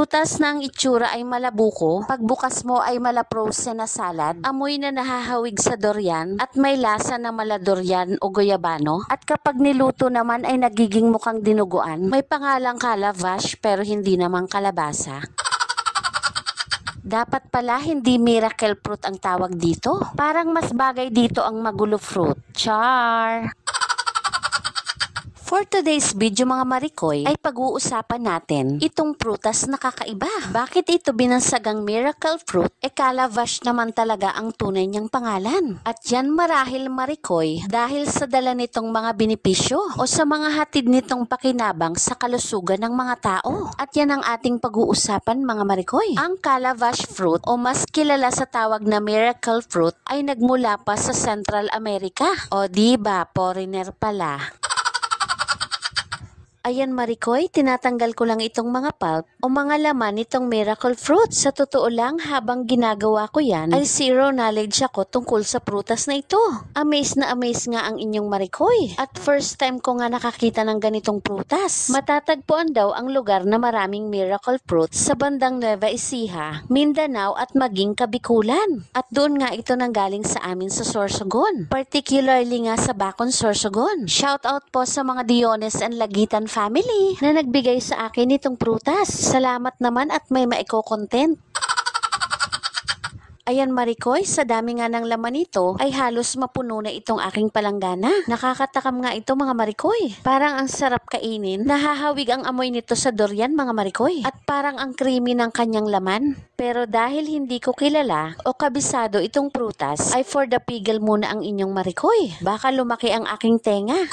Prutas na ang itsura ay malabuko, pagbukas mo ay mala-frozen na salad, amoy na nahahawig sa durian, at may lasa na mala-durian o goyabano, at kapag niluto naman ay nagiging mukhang dinuguan. May pangalang calabash pero hindi naman kalabasa. Dapat pala hindi miracle fruit ang tawag dito. Parang mas bagay dito ang magulo fruit. Char! For today's video mga marikoy ay pag-uusapan natin itong prutas na kakaiba. Bakit ito binansagang miracle fruit? Calabash naman talaga ang tunay niyang pangalan. At yan marahil marikoy dahil sa dala nitong mga benepisyo o sa mga hatid nitong pakinabang sa kalusugan ng mga tao. At yan ang ating pag-uusapan mga marikoy. Ang calabash fruit o mas kilala sa tawag na miracle fruit ay nagmula pa sa Central America. O diba, foreigner pala. Ayan marikoy, tinatanggal ko lang itong mga pulp o mga laman nitong miracle fruit. Sa totoo lang, habang ginagawa ko yan, ay zero knowledge ako tungkol sa prutas na ito. Amaze na amaze nga ang inyong marikoy. At first time ko nga nakakita ng ganitong prutas. Matatagpuan daw ang lugar na maraming miracle fruit sa bandang Nueva Ecija, Mindanao at maging Kabikulan. At doon nga ito nanggaling sa amin sa Sorsogon. Particularly nga sa Bacon, Sorsogon. Shout out po sa mga Diones and Lagitan family na nagbigay sa akin itong prutas. Salamat naman at may maiko-content. Ayan marikoy, sa dami nga ng laman nito ay halos mapuno na itong aking palanggana. Nakakatakam nga ito mga marikoy. Parang ang sarap kainin. Nahahawig ang amoy nito sa durian mga marikoy. At parang ang creamy ng kanyang laman. Pero dahil hindi ko kilala o kabisado itong prutas, ay for the pigil muna ang inyong marikoy. Baka lumaki ang aking tenga.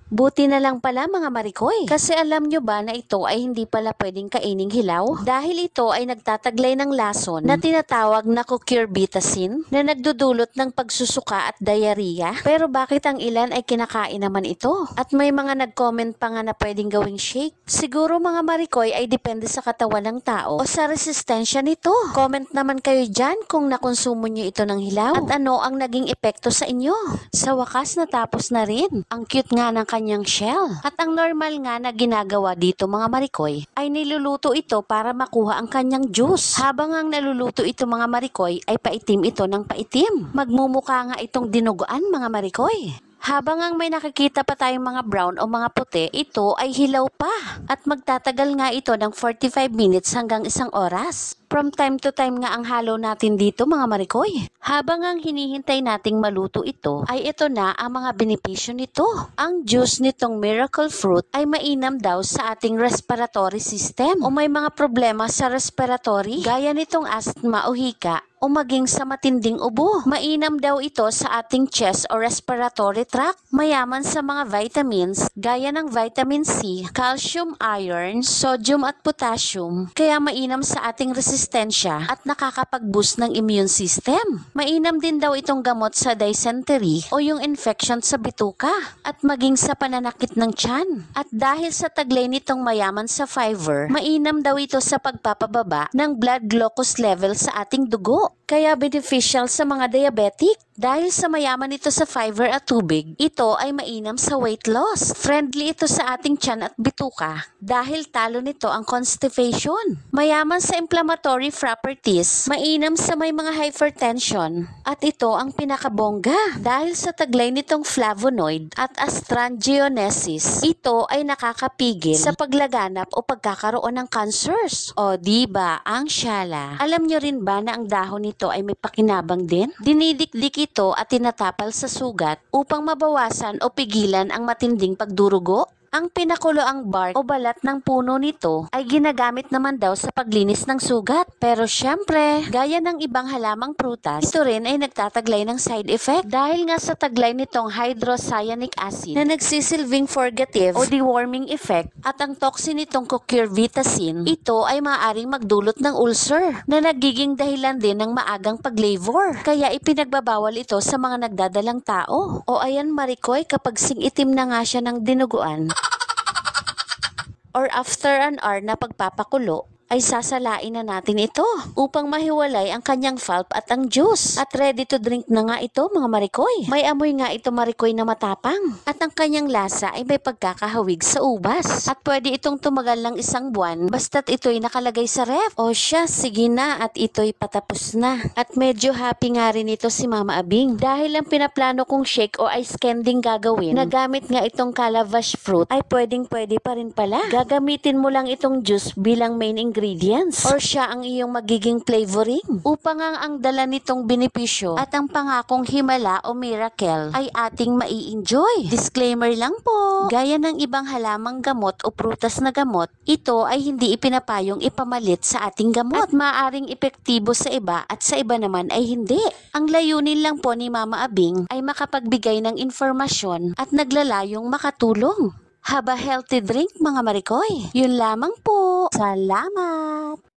Buti na lang pala mga marikoy. Kasi alam nyo ba na ito ay hindi pala pwedeng kaining hilaw? Dahil ito ay nagtataglay ng lason na tinatawag na cucurbitacin na nagdudulot ng pagsusuka at diarrhea. Pero bakit ang ilan ay kinakain naman ito? At may mga nag-comment pa nga na pwedeng gawing shake. Siguro mga marikoy ay depende sa katawan ng tao o sa resistensya nito. Comment naman kayo dyan kung nakonsumo nyo ito ng hilaw at ano ang naging epekto sa inyo. Sa wakas natapos na rin. Ang cute nga ng kanyang shell. At ang normal nga na ginagawa dito mga marikoy ay niluluto ito para makuha ang kanyang juice. Habang ang naluluto ito mga marikoy ay paitim ito ng paitim. Magmumukha nga itong dinuguan mga marikoy. Habang ang may nakikita pa tayong mga brown o mga puti, ito ay hilaw pa. At magtatagal nga ito ng 45 minutes hanggang 1 oras. From time to time nga ang halo natin dito mga marikoy. Habang ang hinihintay nating maluto ito, ay ito na ang mga benepisyo nito. Ang juice nitong miracle fruit ay mainam daw sa ating respiratory system o may mga problema sa respiratory gaya nitong asthma o hika o maging sa matinding ubo. Mainam daw ito sa ating chest o respiratory tract. Mayaman sa mga vitamins gaya ng vitamin C, calcium, iron, sodium at potassium. Kaya mainam sa ating resistensya at nakakapag-boost ng immune system. Mainam din daw itong gamot sa dysentery o yung infection sa bituka at maging sa pananakit ng tiyan. At dahil sa taglay nitong mayaman sa fiber, mainam daw ito sa pagpapababa ng blood glucose level sa ating dugo. Kaya beneficial sa mga diabetic. Dahil sa mayaman ito sa fiber at tubig, ito ay mainam sa weight loss. Friendly ito sa ating tiyan at bituka dahil talo nito ang constipation. Mayaman sa inflammatory properties, mainam sa may mga hypertension. At ito ang pinakabongga dahil sa taglay nitong flavonoid at astragalus. Ito ay nakakapigil sa paglaganap o pagkakaroon ng cancers. O diba, ang syala. Alam nyo rin ba na ang dahon nito ay may pakinabang din? Dinidikdik ito at tinatapal sa sugat upang mabawasan o pigilan ang matinding pagdurugo. Ang pinakuloang bark o balat ng puno nito ay ginagamit naman daw sa paglinis ng sugat. Pero syempre, gaya ng ibang halamang prutas, ito rin ay nagtataglay ng side effect dahil nga sa taglay nitong hydrocyanic acid na nagsisilbing purgative o deworming effect at ang toxin nitong cucurbitacin, ito ay maaaring magdulot ng ulcer na nagiging dahilan din ng maagang pag-labor. Kaya ipinagbabawal ito sa mga nagdadalang tao. O ayan marikoy, kapag singitim na nga siya ng dinuguan, or after an hour na pagpapakulo, ay sasalain na natin ito upang mahiwalay ang kanyang pulp at ang juice. At ready to drink na nga ito mga marikoy. May amoy nga ito marikoy na matapang. At ang kanyang lasa ay may pagkakahawig sa ubas. At pwede itong tumagal ng 1 buwan basta't ito'y nakalagay sa ref. O siya, sige na at ito'y patapos na. At medyo happy nga rin ito si Mama Abing. Dahil ang pinaplano kong shake o ice candy gagawin, nagamit nga itong calabash fruit ay pwedeng-pwede pa rin pala. Gagamitin mo lang itong juice bilang main ingredients or siya ang iyong magiging flavoring upang ang dala nitong benepisyo at ang pangakong himala o miracle ay ating mai-enjoy. Disclaimer lang po, gaya ng ibang halamang gamot o prutas na gamot, ito ay hindi ipinapayong ipamalit sa ating gamot at maaring epektibo sa iba at sa iba naman ay hindi. Ang layunin lang po ni Mama Abing ay makapagbigay ng informasyon at naglalayong makatulong. Have a healthy drink mga marikoy. Yun lamang po. Salamat!